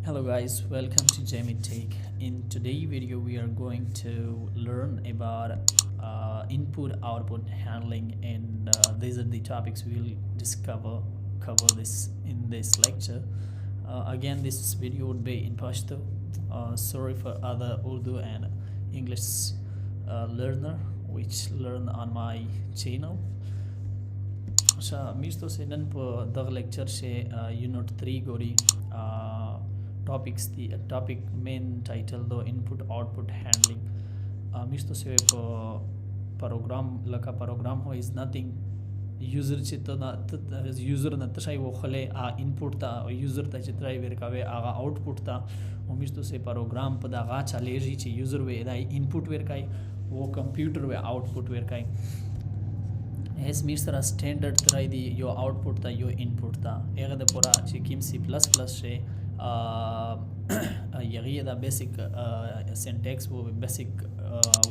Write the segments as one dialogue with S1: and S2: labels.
S1: Hello guys, welcome to Jamie Take. In today's video we are going to learn about input output handling, and these are the topics we will cover this in this lecture. Again, this video would be in pashto. Sorry for other Urdu and English learner which learn on my channel. मिस्तो से नन प lecture से unit 3 गोरी topics the topic main title the input output handling. मिस्तो से program लका program हो is nothing user चित्तो ना user ना तशाई वो खले input ता user ता चित्राई वेरकावे आगा output ता वो मिस्तो से program पदा गा चलेजी ची user वे दाई input वेरकाई वो computer वे output वेरकाई. Es misra standard try the your output ta your input ta ega de pora chikim C++ she yagi da basic syntax wo basic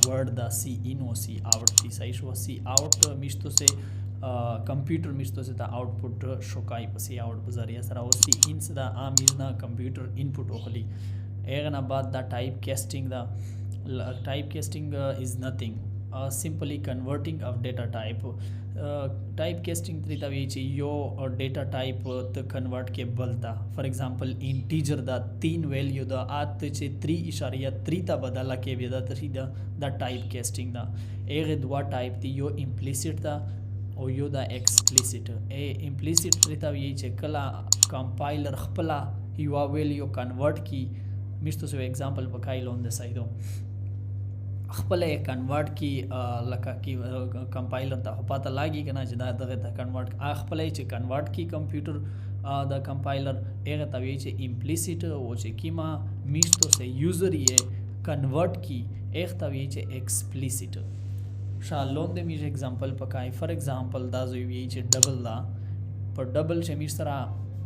S1: word da C in or C out ti sai sho C out misto se computer misto se ta output shokai pa C out bazariya sara o C in se da amizna computer input okhli ega na bad da typecasting is nothing. Simply converting of data type. Typecasting thrita vici yo data type to convert के बलता. For example, integer da 3 value da आत चे 3.3 ता बदला के वेदा तरी da typecasting da. एक दवा type थी यो implicit था और यो da explicit. Implicit thrita vici कला compiler खपला यो value convert की मिस्तो से example पकाई लोन दे साइडो. खपले कन्वर्ट की लका की कंपाइलर ता पता लागी कि ना जदा दगे ता कन्वर्ट खपले चे कन्वर्ट की कंप्यूटर द कंपाइलर एगा तवे चे इम्प्लिसिट वो चे कीमा मिस्तो से यूजर ये कन्वर्ट की एक तवे चे एक्सप्लिसिट शालोन दे मिज एग्जांपल पकाई. फॉर एग्जांपल दा जो ये चे डबल दा पर डबल चे मिस्रा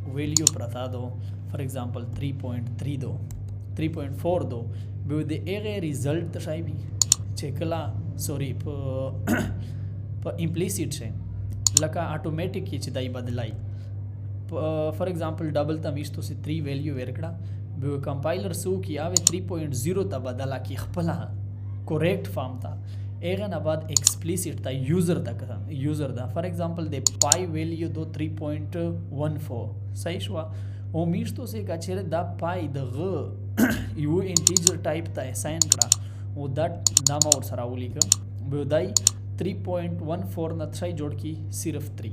S1: वैल्यू प्रता दो. फॉर एग्जांपल 3.3 दो 3.4 दो बेदे एगे रिजल्ट तशाई भी चेकला सॉरी प इम्प्लिसिट से लका ऑटोमेटिक ये चिदाई बदलाई. फॉर एग्जांपल डबल ता मिस्तो से 3 वैल्यू वेरकड़ा बे कंपाइलर सो की आवे 3.0 ता बदला की खपला करेक्ट फॉर्म ता एगा ना बाद एक्सप्लिसिट ता यूजर दा. For example they pi value दो 3.14 सही शुआ ओ मिस्तो से का चेरे दा पाई द यू इंटीजर टाइप ता असाइन करा वो दैट नाम और सराउली का बेदाई 3.14 न छाई जोड़ की सिर्फ 3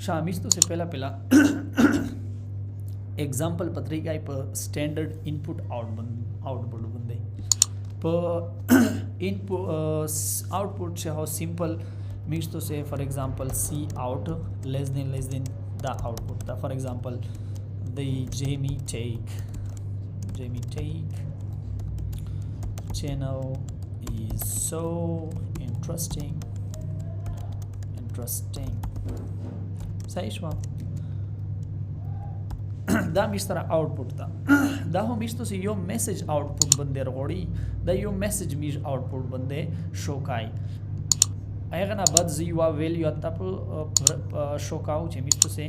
S1: शामिस तो से पहला एग्जांपल पत्रिका पर स्टैंडर्ड इनपुट आउटपुट बंदे पर इनपुट आउटपुट से हो सिंपल मीन्स तो से for example C out less than the output ता. For example the Jamie Take channel is so interesting सही दा मिस्टरा आउटपुट दा दा हो मिस्तो से यो मैसेज आउटपुट बंदे रोड़ी दा यो मैसेज मिज आउटपुट बंदे शोकाई आएगा ना बद जीवा वैल्यू आता पर शोकाऊ चे मिस्तो से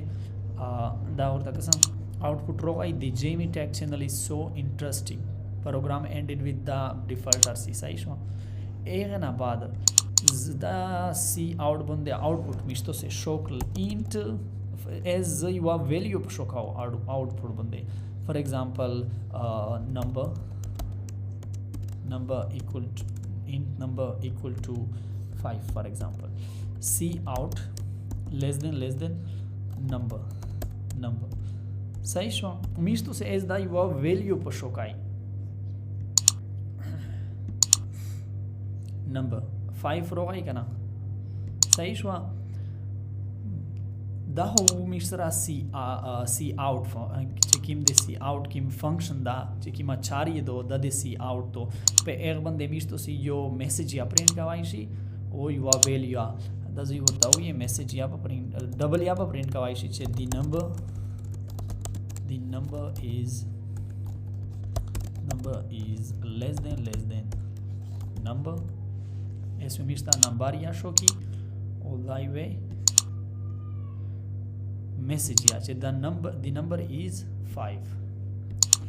S1: दा और तक सम output rogai the Jamie Tech channel is so interesting. Program ended with the default RC size. ega na bad da C out bande output misto se show int as your value show output bande. For example, number equal to int number equal to 5. For example, C out less than number सही शो मिस्तो से एज दा युवा वैल्यू पर शोकाई नंबर 5 रोगाई का ना सही शो दा हो मिस्रा सी आउट चिकिम दे सी आउट किम फंक्शन दा चिकिम चारी दो दा दे सी आउट तो पे एक बंदे मिस्तो सी यो मैसेज या प्रिंट करवाई सी ओ युवा वैल्यू दा जो बताओ ये मैसेज या पर प्रिंट डबल या पर प्रिंट करवाई सी चे दी number is less than number इसमें मिस्ता नंबर या शो की all way message या the number is 5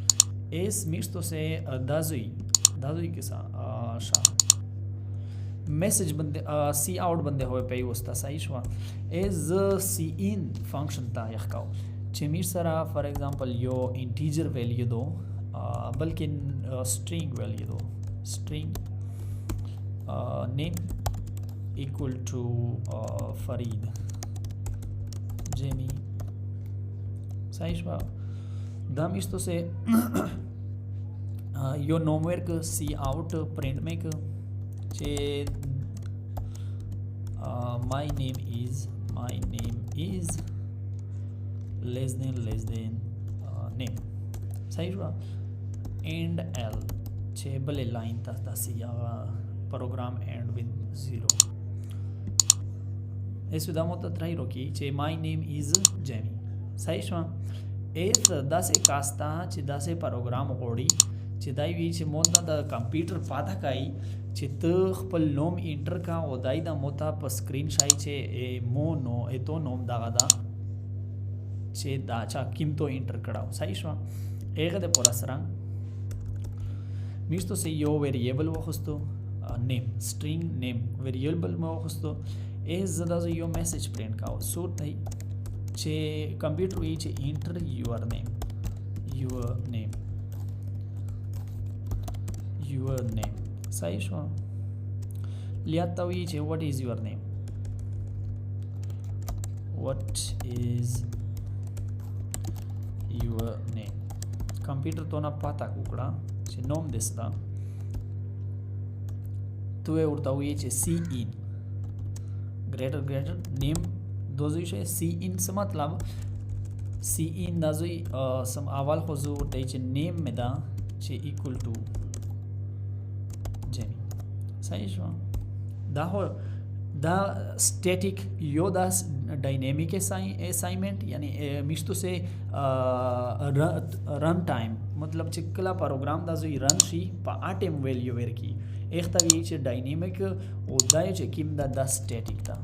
S1: es misto se dazui के साथ शा message बंदे सी आउट बंदे होए पे वस्ता सही शवा is सी in function ta यखकाउ चेमीर सरा for example yo integer value दो बल्कि string value दो string name equal to Farid Jamie सही शवा दम इस्तो से यो नोमवेर क सी आउट प्रिंट में क चे my name is less than name सही हुआ एंड एल चे भले लाइन तक या प्रोग्राम एंड विद 0 इस विधा मत ट्राई रोकी चे my name is जेमी सही हुआ एस दासे कास्ता चे दासे प्रोग्राम ओडी चे दाई वी चे मोंदा द कंप्यूटर पाता काई चे त खपल नोम इंटर का ओ दाई दा मोता प स्क्रीन शाई चे ए मोनो ए तो नोम दागा चे दाचा किमतो इंटर कडाव सही शवा एगे दे पोरा सरंग मिस्तो से यो वेरिएबल वो खस्तो नेम स्ट्रिंग नेम वेरिएबल में वो खस्तो ए जदा जो यो मैसेज प्रिंट का सूट नहीं चे कंप्यूटर वी चे इंटर योर नेम सही शवा लियाता हुई चे what is your name computer तो ना पाता कुकड़ा चे नोम दिसता तो ये उड़ता हुई चे सी इन ग्रेटर नेम दोजोई शे सी इन से मतलब सी इन दाजोई सम आवाल खोजो उड़ता चे नेम में दा चे इक्वल टू जेमी सही शो दा स्टैटिक यो दा डायनेमिक असाइनमेंट यानी मिस्तो से रन टाइम मतलब चिकला प्रोग्राम दा जो रन शी पा आटेम वैल्यू वेर की एक तक ये चे डायनेमिक ओदाय चे किम दा स्टैटिक दा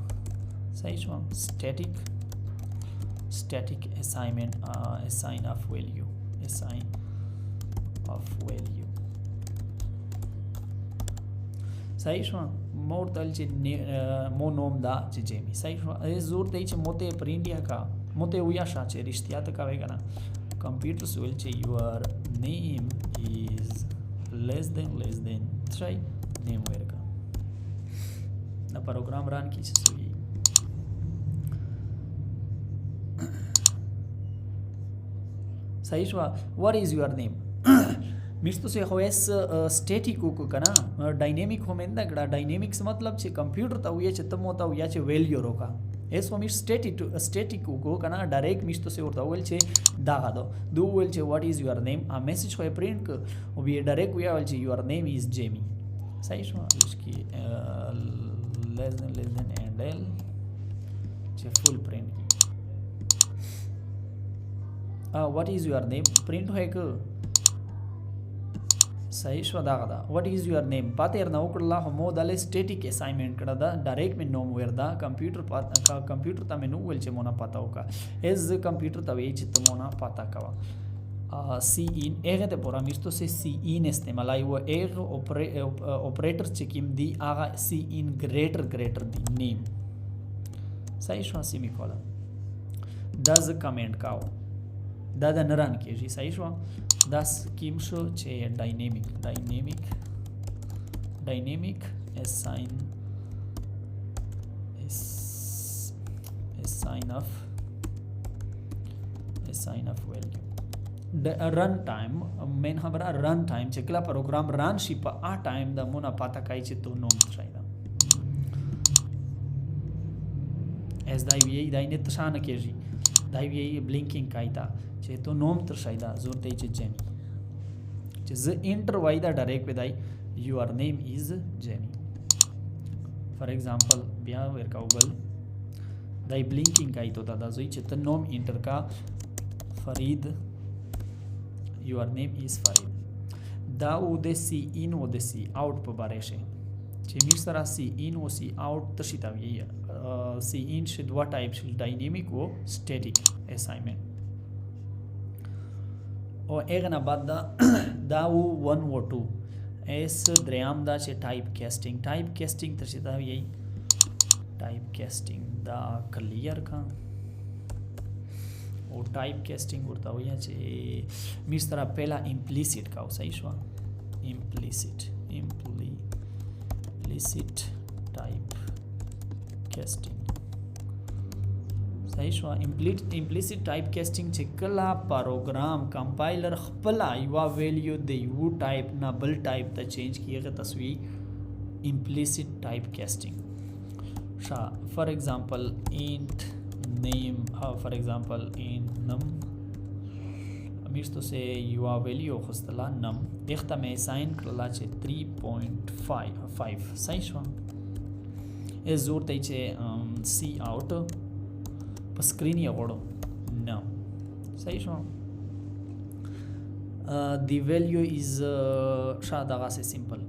S1: सही show static assignment assign of value सही शो मोर तल चे मो नोम दा चे जेमी सही शो ए जोर ते चे मोते प्रिंट या का मोते उया शा चे रिश्तिया तक आवेगा ना कंप्यूटर विल चे your name is less than try name वेर का ना प्रोग्राम रन की चे सुई सही शो व्हाट इज योर नेम मिस्तो से होएस स्टैटिक को कना डायनेमिक होमेंदा गड़ा डायनेमिक से मतलब छे कंप्यूटर ता हुए छे तम होता हुआ छे वैल्यू रोका एस मिस स्टैटिक को कना डायरेक्ट मिस्तो से होता वेल छे दागा दो वेल छे व्हाट इज योर नेम आ मैसेज होए प्रिंट को वो भी डायरेक्ट हुआ वेल छे योर नेम इज जेमी सही शो इसकी लेस देन एंड एल छे फुल प्रिंट की what is your name print होए को सही स्वदागदा what is your name Pater ना उकड़ला हमो दाले स्टैटिक असाइनमेंट कड़दा डायरेक्ट में नोम वेरदा कंप्यूटर ता मेनू वेल चे मोना पाता होका एज कंप्यूटर ता वे चित मोना पाता कवा सी इन एगे ते पोरा मिस्तो से सी इन इस्तेमाल आई वो एग ऑपरेटर चेकिम दी आगा सी इन ग्रेटर दी नेम सही शो सेमीकोलन डज कमेंट काओ दादा नरन के जी सही show das kimsho che dynamic assign of value run time men habra run time chekla program run shipa a time da mona pata kai che to nom traida as dai net shana ke ji dai blinking kaita चे तो नोम तर शायदा जोर ते चे जेमी चे ज इंटर वाइदा डायरेक्ट विदाई your name is Jamie for example बिया वेर का उगल दाई ब्लिंकिंग का तो दादा जोई चे तो नोम इंटर का Farid your name is Farid दा उदे सी इन उदे सी आउट पर बारेशे चे मिसरा सी इन वो सी आउट तशिता ये सी इन शिद वा टाइप शिद डायनेमिक वो स्टैटिक असाइनमेंट او هغه نه بعد دا و 1 و 2 اس دریم دا چې ټایپ کاسټینګ تر څه دا وی ټایپ کاسټینګ دا کلیر کا او ټایپ کاسټینګ ورته وایي چې میس طرح پہلا implicit کا صحیح شو implicit type casting صحیح شو implicit type casting چې کله پروګرام کمپایلر خپل یو ویلیو د یو ټایپ نه بل ټایپ ته چینج کیږي تسوی implicit type casting شا فار ایگزامپل int name for example in num میشتو سے یو ویلیو خستلا num دخته مې ساين کړلا چې 3.5 صحیح شو از زور ته چې سی اوټ په سکرین یې غوړو نو صحیح شو دی ویلیو از شاده غاسه سمپل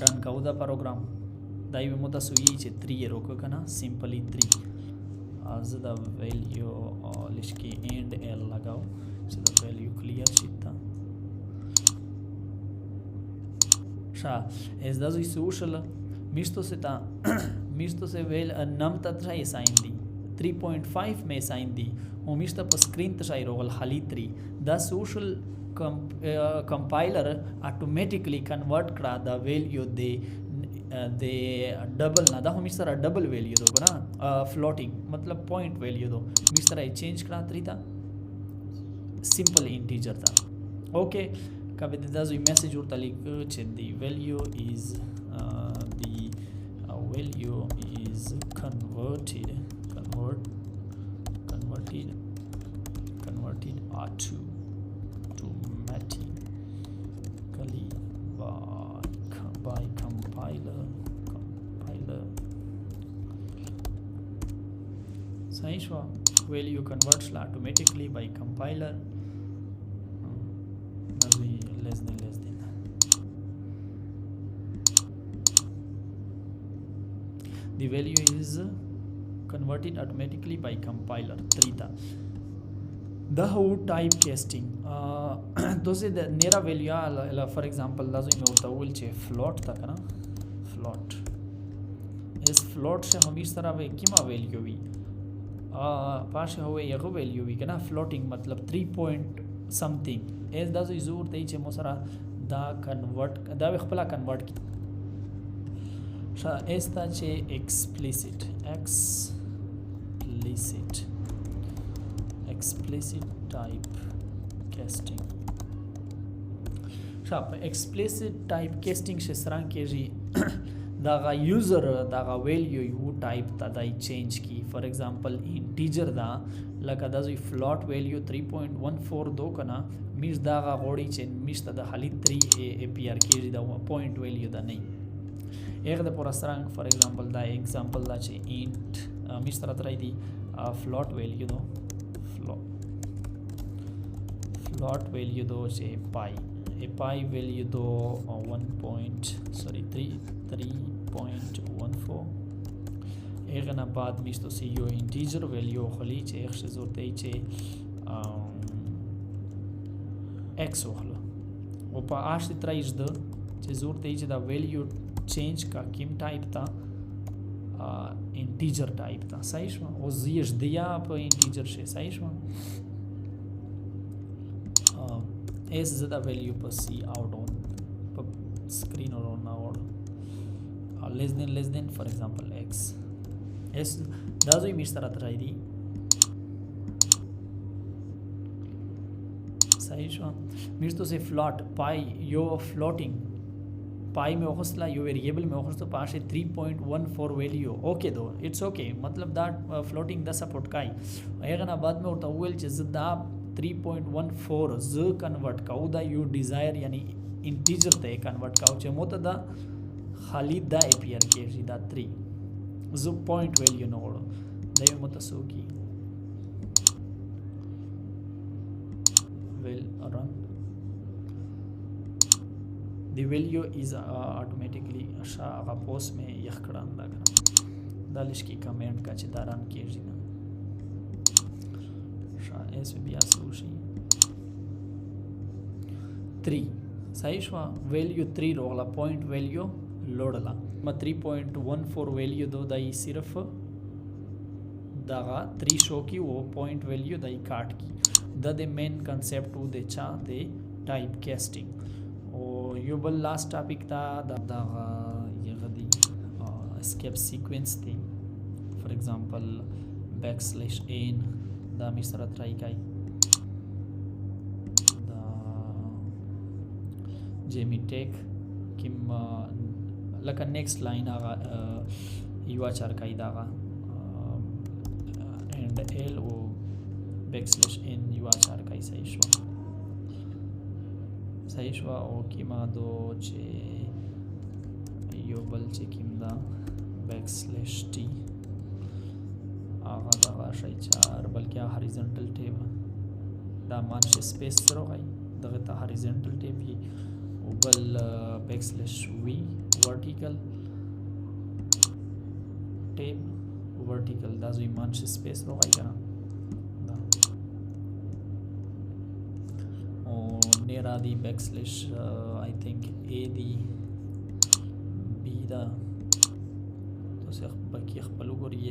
S1: رن کوو دا پروګرام دا یو مو تاسو یې چې 3 روکو کنه سمپلی 3 از دا ویلیو لشکی اینڈ ایل لگاو چې دا ویلیو کلیر شي تا شا از دا زوی سوشل میشتو سے ویل نم تا تشای ساين دی 3.5 میں ساين دی او میشتا په سکرین تشای روغل خالی 3 دا سوشل compiler automatically convert کړه دا ویلیو د ډبل نه دا هم سره ډبل ویلیو دو کنه فلوټینګ مطلب پوینټ ویلیو دو می سره چینج کړه تری تا سمپل انټیجر تا اوکې کبه د دازو میسج ورته لیک چې دی ویلیو از converted automatically by compiler صحیح شو value converts automatically by compiler less than the value is converted automatically by compiler 3 ta the whole type casting دوسه د نیرا ویلیو فار ایگزامپل لازم یو تول چې فلوټ تا کنه فلوټ اس فلوټ سے همیشه طرح وی کیما ویلیو وی پاشه هوې یو ویلیو وی کنه فلوټینګ مطلب 3 point something اس دا زور ته چې مو سره دا کنورټ دا خپل کنورټ کی شا استا چې explicit type casting شا په explicit type casting شسران کېږي دا غا یوزر دا غا ویلیو یو ټایپ ته دای چینج کی فار ایگزامپل انټیجر دا لکه دا زوی فلوټ ویلیو 3.14 دو کنا میش دا غا غوړی چې میش ته د خالی 3 اپیر کېږي دا پوینټ ویلیو دا نه ایغه د پورا سرنګ فار ایگزامپل دا ایگزامپل دا چې انټ میش تر ترای دی فلوټ ویلیو دو فلوټ ویلیو دو چې پای ویلیو دو 3.14 ایغه نه بعد میشتو سی یو انټیجر ویلیو خلی چې ایغه زورته چې x وخلو او په اش ترایز د چې زورته چې دا ویلیو چینج کا کیم ټایپ تا انټیجر ټایپ تا صحیح شو او زیش دیا په انټیجر شي صحیح شو اس زدا ویلیو په سی اوټ اون په سکرین اور اون اور less than for example x اس دا زوی میش طرح ترای دی صحیح شو میش تو سے فلوٹ پای یو فلوٹینگ پای میں اوخسلا یو ویریبل میں اوخسلا پاشه 3.14 ویلیو اوکے دو اٹس اوکے مطلب دا فلوٹینگ دا سپورٹ کای ایغه نه بعد میں ورته ویل چې زدا 3.14 ز کنورټ کاو دا یو ډیزایر یعنی انټیجر ته کنورټ کاو چې مو ته دا خالی دا اپیر کېږي دا 3 ز پوینټ ویلیو نه وړو دا یو متسو کی will run the value is automatically شا هغه پوس میں یخ کړه دا دا لش کی کمنٹ کا چې دا رن کېږي نه شا اس بیا سوشي 3 صحیح شو ویلیو 3 راغله پوینټ ویلیو لوړله ما 3.14 ویلیو دو دای صرف دغه 3 شو کی او پوینټ ویلیو دای کاټ کی د مین کنسپټ و د چا د ټایپ کاسټینګ او یو بل لاست ټاپک تا دغه یغه دی اسکیپ سیکوینس دی فار ایگزامپل \n دا می سره ترای کای دا جیمی ټیک کیم لکه نیکسٹ لاین هغه یو اچار کای داغه اینڈ ال او \n یو اچار کای صحیح شو او کیما دو چې یو بل چې کیم دا \t هغه دغه شی چار بلکې هاریزونټل ټیب دا مانش سپیس سره وای دغه ته هاریزونټل ټیب وي او بل \v ورټیکل ټیب ورټیکل دا زوی مانش سپیس وای کنه دا او نیرا دی I think a دی b دا تو څه بکی خپل وګورئ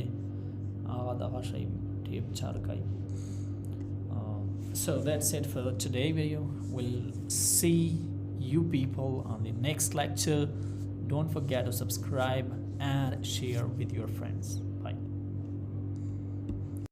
S1: هغه دغه شی ټیپ چار کوي. So that's it for today video. We'll see you people on the next lecture. Don't forget to subscribe and share with your friends.